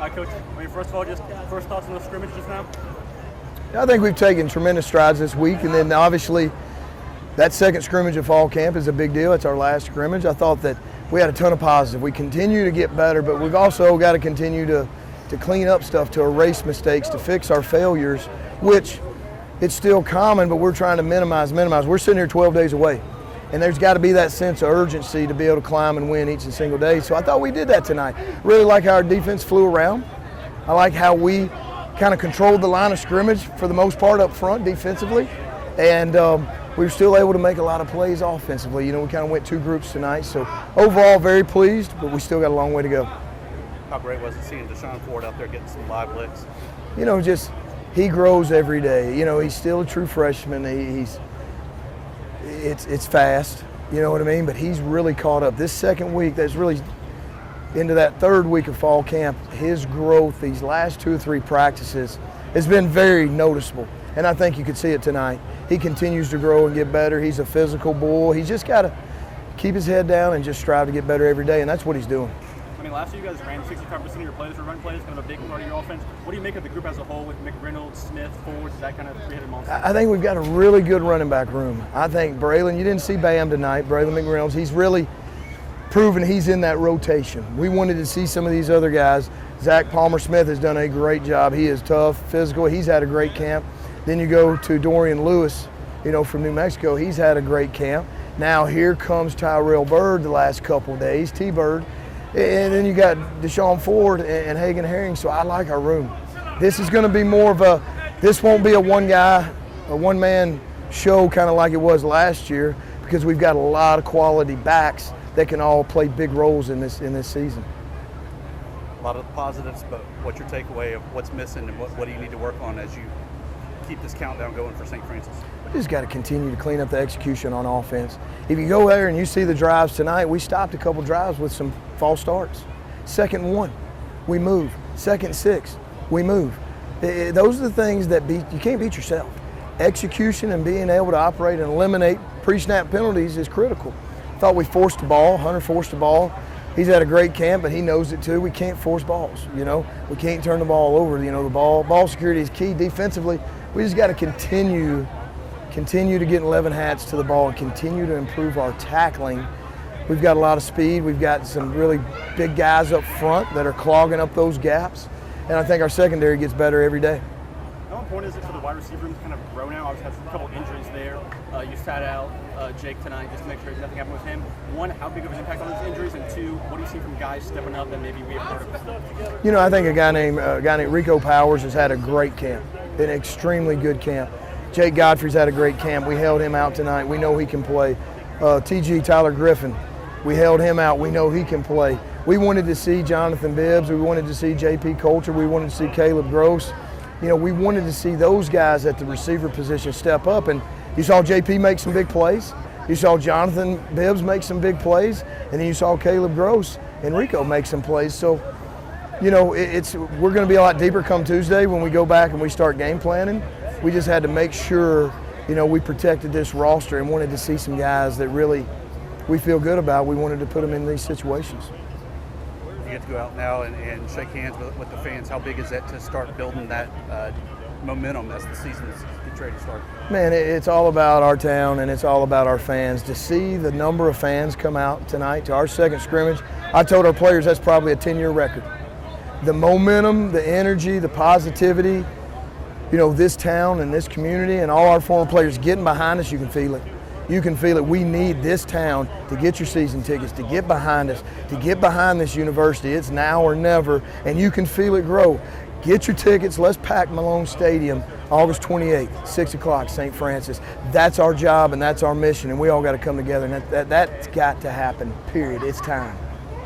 Coach, first of all, just first thoughts on the scrimmage just now? I think we've taken tremendous strides this week, and then obviously that second scrimmage of fall camp is a big deal. It's our last scrimmage. I thought that we had a ton of positive. We continue to get better, but we've also got to continue to clean up stuff, to erase mistakes, to fix our failures, which it's still common, but we're trying to minimize. We're sitting here 12 days away, and there's got to be that sense of urgency to be able to climb and win each and single day. So I thought we did that tonight. Really like how our defense flew around. I like how we kind of controlled the line of scrimmage for the most part up front defensively, and we were still able to make a lot of plays offensively. You know, we kind of went two groups tonight, so overall very pleased, but we still got a long way to go. How great was it seeing Deshaun Ford out there getting some live licks? You know, just he grows every day. You know, he's still a true freshman. It's fast, you know what I mean? But he's really caught up. This second week, that's really into that third week of fall camp, his growth these last 2 or 3 practices has been very noticeable. And I think you could see it tonight. He continues to grow and get better. He's a physical bull. He's just got to keep his head down and just strive to get better every day, and that's what he's doing. I mean, last year you guys ran 65% of your plays were run plays, kind of a big part of your offense. What do you make of the group as a whole with McReynolds, Smith, Ford, that kind of three-headed monster? I think we've got a really good running back room. I think Braylon, you didn't see Bam tonight, Braylon McReynolds, he's really proven he's in that rotation. We wanted to see some of these other guys. Zach Palmer-Smith has done a great job. He is tough, physical. He's had a great camp. Then you go to Dorian Lewis, you know, from New Mexico. He's had a great camp. Now here comes Tyrell Bird the last couple of days, T-Bird. And then you got Deshaun Ford and Hagan Herring, so I like our room. This is going to be more of a, this won't be a one-man show kind of like it was last year, because we've got a lot of quality backs that can all play big roles in this season. A lot of positives, but what's your takeaway of what's missing and what do you need to work on as you keep this countdown going for St. Francis? We just got to continue to clean up the execution on offense. If you go there and you see the drives tonight, we stopped a couple drives with some false starts. 2nd and 1, we move. 2nd and 6, we move. Those are the things that you can't beat yourself. Execution and being able to operate and eliminate pre-snap penalties is critical. Thought we forced the ball. Hunter forced the ball. He's had a great camp, but he knows it too. We can't force balls, you know. We can't turn the ball over. You know, the ball security is key defensively. We just got to continue to get 11 hats to the ball and continue to improve our tackling. We've got a lot of speed. We've got some really big guys up front that are clogging up those gaps, and I think our secondary gets better every day. How important is it for the wide receiver room to kind of grow now? Obviously, had a couple injuries there. You sat out Jake tonight just to make sure nothing happened with him. 1, how big of an impact on those injuries? And 2, what do you see from guys stepping up that maybe we have heard of? You know, I think a guy named Rico Powers has had a great camp, an extremely good camp. Jake Godfrey's had a great camp. We held him out tonight. We know he can play. TG Tyler Griffin, we held him out. We know he can play. We wanted to see Jonathan Bibbs. We wanted to see JP Coulter. We wanted to see Caleb Gross. You know, we wanted to see those guys at the receiver position step up, and you saw JP make some big plays. You saw Jonathan Bibbs make some big plays, and then you saw Caleb Gross and Rico make some plays. So, you know, we're going to be a lot deeper come Tuesday when we go back and we start game planning. We just had to make sure, you know, we protected this roster and wanted to see some guys that really we feel good about. We wanted to put them in these situations. You get to go out now and shake hands with the fans. How big is that to start building that momentum as the season is getting ready to start? Man, it's all about our town and it's all about our fans. To see the number of fans come out tonight to our second scrimmage, I told our players that's probably a 10-year record. The momentum, the energy, the positivity, you know, this town and this community and all our former players getting behind us, you can feel it. You can feel it. We need this town to get your season tickets, to get behind us, to get behind this university. It's now or never, and you can feel it grow. Get your tickets. Let's pack Malone Stadium August 28th, 6 o'clock, St. Francis. That's our job and that's our mission, and we all got to come together, and that's got to happen, period. It's time.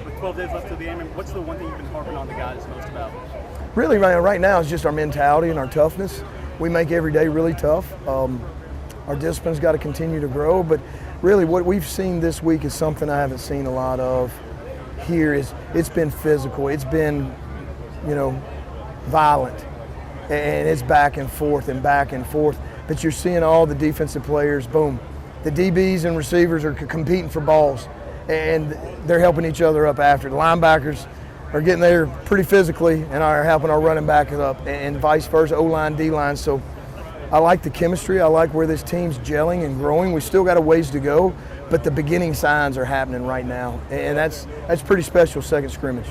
With 12 days left to the game, what's the one thing you've been harping on the guys most about? Really, right now, it's just our mentality and our toughness. We make every day really tough. Our discipline's got to continue to grow, but really what we've seen this week is something I haven't seen a lot of here. It's been physical. It's been, you know, violent, and it's back and forth and back and forth. But you're seeing all the defensive players, boom. The DBs and receivers are competing for balls, and they're helping each other up after. The linebackers, are getting there pretty physically and are helping our running back up, and vice versa, O-line, D-line. So I like the chemistry. I like where this team's gelling and growing. We still got a ways to go, but the beginning signs are happening right now, and that's pretty special second scrimmage.